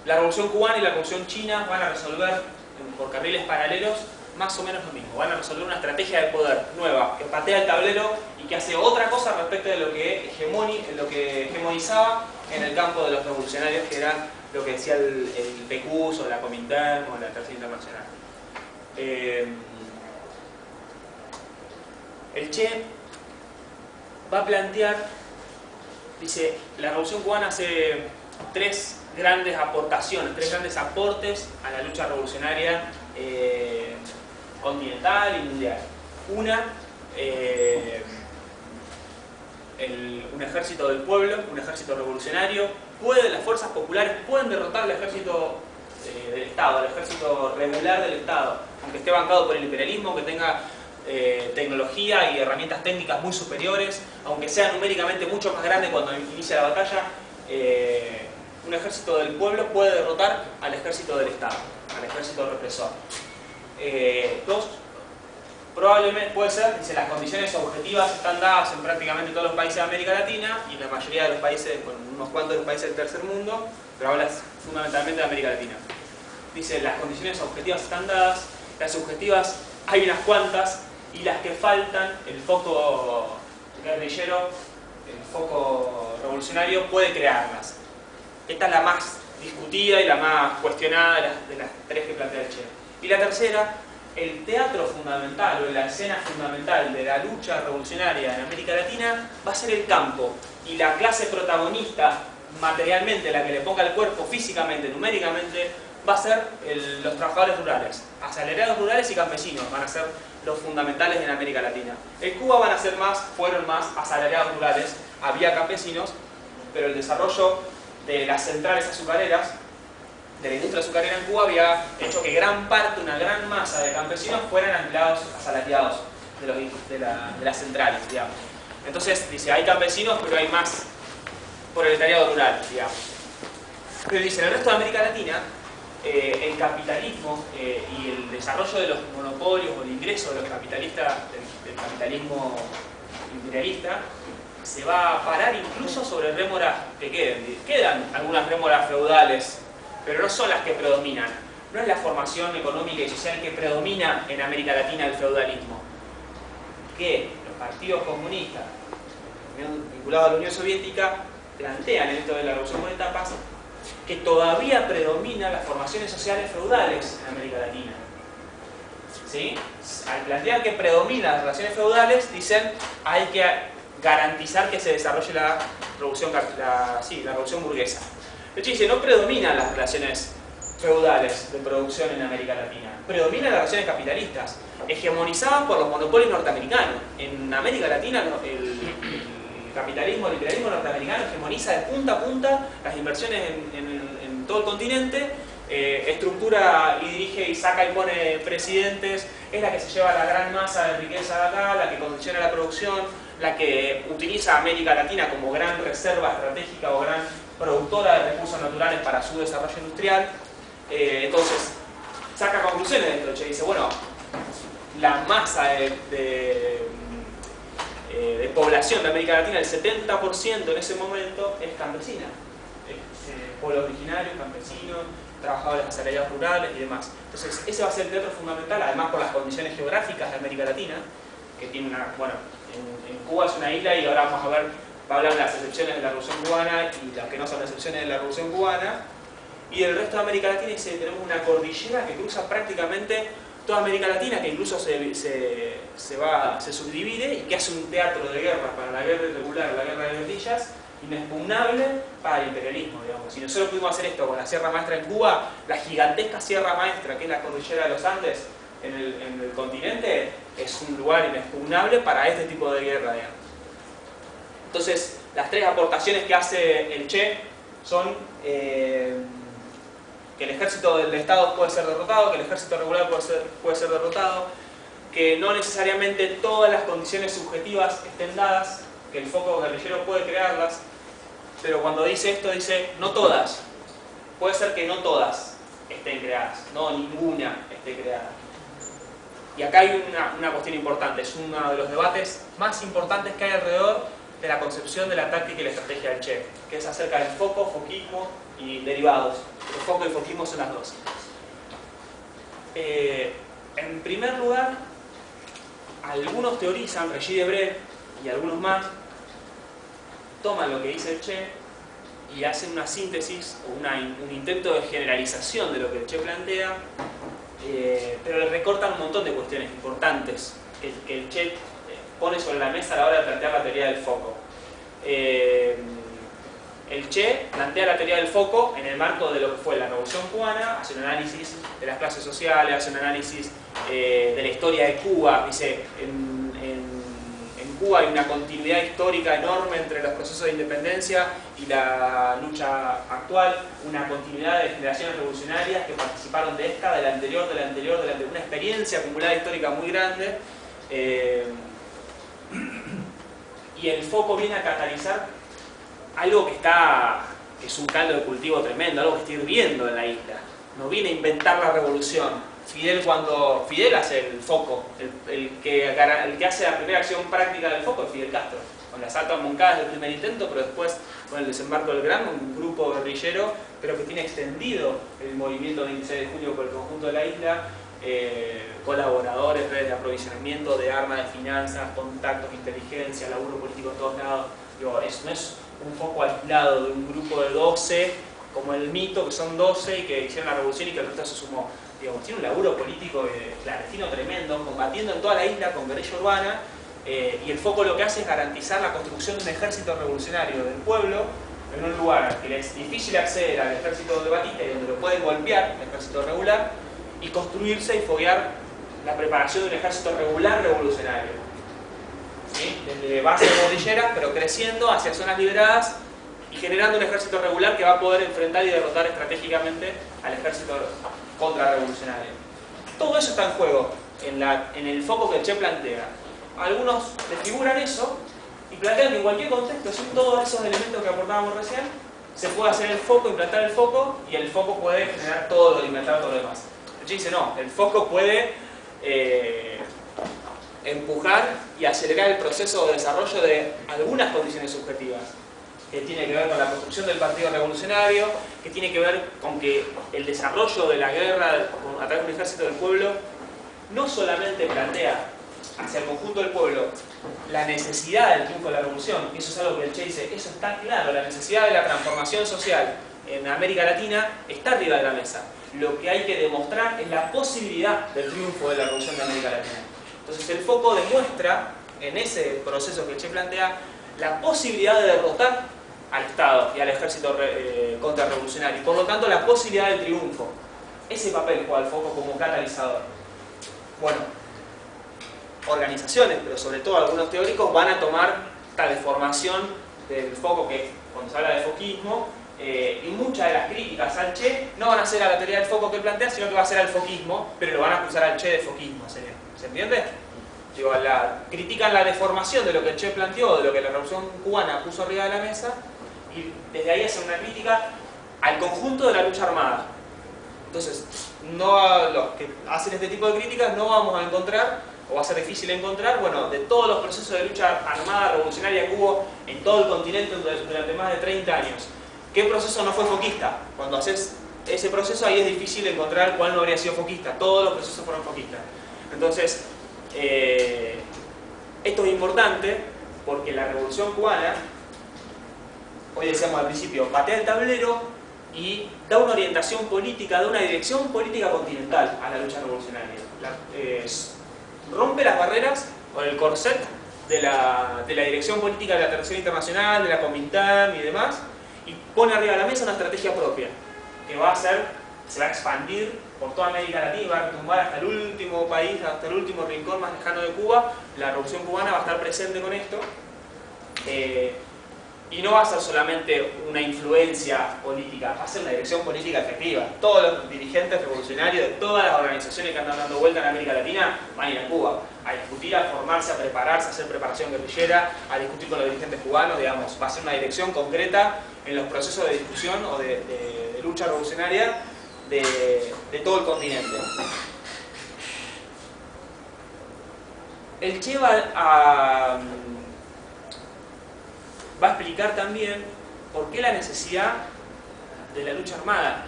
La Revolución Cubana y la Revolución China van a resolver por carriles paralelos más o menos lo mismo. Van a resolver una estrategia de poder nueva que patea el tablero y que hace otra cosa respecto de lo que hegemonizaba en el campo de los revolucionarios, que era lo que decía el PQ o la Comintern o la Tercera Internacional. El Che va a plantear, dice, la Revolución Cubana hace tres grandes aportaciones, tres grandes aportes a la lucha revolucionaria continental y mundial. Una, un ejército del pueblo, un ejército revolucionario. Las fuerzas populares pueden derrotar al ejército del Estado, al ejército regular del Estado, aunque esté bancado por el imperialismo, aunque tenga tecnología y herramientas técnicas muy superiores, aunque sea numéricamente mucho más grande cuando inicia la batalla. Un ejército del pueblo puede derrotar al ejército del Estado, al ejército represor. Dos, probablemente puede ser, dice, las condiciones objetivas están dadas en prácticamente todos los países de América Latina y en la mayoría de los países, bueno, unos cuantos de los países del tercer mundo, pero habla fundamentalmente de América Latina. Dice, las condiciones objetivas están dadas, las subjetivas hay unas cuantas y las que faltan, el foco guerrillero, el foco revolucionario puede crearlas. Esta es la más discutida y la más cuestionada de las tres que plantea el Che. Y la tercera, el teatro fundamental o la escena fundamental de la lucha revolucionaria en América Latina va a ser el campo. Y la clase protagonista, materialmente, la que le ponga el cuerpo físicamente, numéricamente, va a ser los trabajadores rurales. Asalariados rurales y campesinos van a ser los fundamentales en América Latina. En Cuba fueron más asalariados rurales, había campesinos, pero el desarrollo de las centrales azucareras, de la industria azucarera en Cuba, había hecho que gran parte, una gran masa de campesinos fueran empleados asalariados de las centrales, digamos. Entonces, dice, hay campesinos, pero hay más proletariado rural, digamos. Pero dice, en el resto de América Latina, el capitalismo y el desarrollo de los monopolios o el ingreso de los capitalistas, del capitalismo imperialista, se va a parar incluso sobre rémoras que quedan algunas rémoras feudales, pero no son las que predominan. No es la formación económica y social que predomina en América Latina el feudalismo. Que los partidos comunistas vinculados a la Unión Soviética plantean en esto de la revolución por etapas que todavía predominan las formaciones sociales feudales en América Latina. ¿Sí? Al plantear que predominan las relaciones feudales, dicen hay que garantizar que se desarrolle la revolución burguesa. De hecho, dice, no predominan las relaciones feudales de producción en América Latina, predominan las relaciones capitalistas, hegemonizadas por los monopolios norteamericanos. En América Latina el capitalismo, el imperialismo norteamericano hegemoniza de punta a punta las inversiones en todo el continente, estructura y dirige y saca y pone presidentes, es la que se lleva la gran masa de riqueza de acá, la que condiciona la producción, la que utiliza a América Latina como gran reserva estratégica o gran productora de recursos naturales para su desarrollo industrial. Entonces, saca conclusiones de esto. Che dice, bueno, la masa de población de América Latina, el 70% en ese momento es campesina. Pueblos originarios, campesinos, trabajadores asalariados rurales y demás. Entonces, ese va a ser el teatro fundamental, además por las condiciones geográficas de América Latina, que tiene una, bueno, en Cuba es una isla y ahora vamos a ver, va a hablar de las excepciones de la Revolución Cubana y las que no son excepciones de la Revolución Cubana. Y el resto de América Latina dice, tenemos una cordillera que cruza prácticamente toda América Latina, que incluso se subdivide y que hace un teatro de guerra para la guerra irregular, la guerra de guerrillas, inexpugnable para el imperialismo, digamos. Si nosotros pudimos hacer esto con la Sierra Maestra en Cuba, la gigantesca Sierra Maestra, que es la cordillera de los Andes en el continente, es un lugar inexpugnable para este tipo de guerra, digamos. Entonces, las tres aportaciones que hace el Che son que el ejército del Estado puede ser derrotado, que el ejército regular puede ser derrotado, que no necesariamente todas las condiciones subjetivas estén dadas, que el foco guerrillero puede crearlas, pero cuando dice esto dice no todas. Puede ser que no todas estén creadas, no ninguna esté creada. Y acá hay una cuestión importante, es uno de los debates más importantes que hay alrededor de la concepción de la táctica y la estrategia del Che, que es acerca del foco, foquismo y derivados. Los foco y el foquismo son las dos. En primer lugar, algunos teorizan, Regis Debray y algunos más, toman lo que dice el Che y hacen una síntesis o un intento de generalización de lo que el Che plantea, pero le recortan un montón de cuestiones importantes que el Che pone sobre la mesa a la hora de plantear la teoría del foco. El Che plantea la teoría del foco en el marco de lo que fue la Revolución Cubana, hace un análisis de las clases sociales, hace un análisis de la historia de Cuba. Dice, en Cuba hay una continuidad histórica enorme entre los procesos de independencia y la lucha actual, una continuidad de generaciones revolucionarias que participaron de esta, de la anterior, una experiencia acumulada histórica muy grande. Y el foco viene a catalizar algo que es un caldo de cultivo tremendo, algo que está hirviendo en la isla. No viene a inventar la revolución. Fidel hace el foco, el que hace la primera acción práctica del foco es Fidel Castro, con las altas moncadas del primer intento, pero después con el desembarco del Gran, un grupo guerrillero, pero que tiene extendido el movimiento 26 de julio por el conjunto de la isla, colaboradores, redes de aprovisionamiento, de armas, de finanzas, contactos, inteligencia, laburo político en todos lados. Digo, no es un foco aislado de un grupo de 12, como el mito, que son 12 y que hicieron la revolución y que el resto se sumó. Digamos, tiene un laburo político clandestino tremendo, combatiendo en toda la isla con guerrilla urbana, y el foco lo que hace es garantizar la construcción de un ejército revolucionario del pueblo en un lugar al que le es difícil acceder al ejército de Batista y donde lo pueden golpear, el ejército regular, y construirse y foguear la preparación de un ejército regular revolucionario. ¿Sí? Desde bases guerrilleras, pero creciendo hacia zonas liberadas y generando un ejército regular que va a poder enfrentar y derrotar estratégicamente al ejército contrarrevolucionario. Todo eso está en juego en el foco que el Che plantea. Algunos desfiguran eso y plantean que en cualquier contexto, sin todos esos elementos que aportábamos recién, se puede hacer el foco, implantar el foco, y el foco puede generar todo lo, implantar todo lo demás. El Che dice no, el foco puede empujar y acelerar el proceso de desarrollo de algunas condiciones subjetivas, que tiene que ver con la construcción del partido revolucionario, que tiene que ver con que el desarrollo de la guerra a través de un ejército del pueblo no solamente plantea hacia el conjunto del pueblo la necesidad del triunfo de la revolución, y eso es algo que el Che dice, eso está claro, la necesidad de la transformación social en América Latina está arriba de la mesa. Lo que hay que demostrar es la posibilidad del triunfo de la revolución de América Latina. Entonces el foco demuestra, en ese proceso que el Che plantea, la posibilidad de derrotar al Estado y al ejército contrarrevolucionario, y por lo tanto la posibilidad del triunfo. Ese papel juega el foco como catalizador. Bueno, organizaciones, pero sobre todo algunos teóricos, van a tomar esta deformación del foco, que cuando se habla de foquismo, y muchas de las críticas al Che no van a ser a la teoría del foco que plantea, sino que va a ser al foquismo, pero lo van a acusar al Che de foquismo. ¿Se entiende? Digo, critican la deformación de lo que el Che planteó, de lo que la Revolución Cubana puso arriba de la mesa, y desde ahí hacen una crítica al conjunto de la lucha armada. Entonces, los que hacen este tipo de críticas no vamos a encontrar, o va a ser difícil encontrar, bueno, de todos los procesos de lucha armada revolucionaria que hubo en todo el continente durante más de 30 años, ¿qué proceso no fue foquista? Cuando haces ese proceso, ahí es difícil encontrar cuál no habría sido foquista. Todos los procesos fueron foquistas. Entonces, esto es importante porque la Revolución Cubana, hoy decíamos al principio, patea el tablero y da una orientación política, da una dirección política continental a la lucha revolucionaria. Rompe las barreras o el corset de la dirección política de la Tercera Internacional, de la Comintern y demás, y pone arriba de la mesa una estrategia propia que se va a expandir por toda América Latina, va a retumbar hasta el último país, hasta el último rincón más lejano de Cuba. La Revolución Cubana va a estar presente con esto, y no va a ser solamente una influencia política, va a ser una dirección política efectiva. Todos los dirigentes revolucionarios de todas las organizaciones que andan dando vuelta en América Latina van a ir a Cuba a discutir, a formarse, a prepararse, a hacer preparación guerrillera, a discutir con los dirigentes cubanos. Digamos, va a ser una dirección concreta en los procesos de discusión o de lucha revolucionaria de todo el continente. El Che va a explicar también por qué la necesidad de la lucha armada.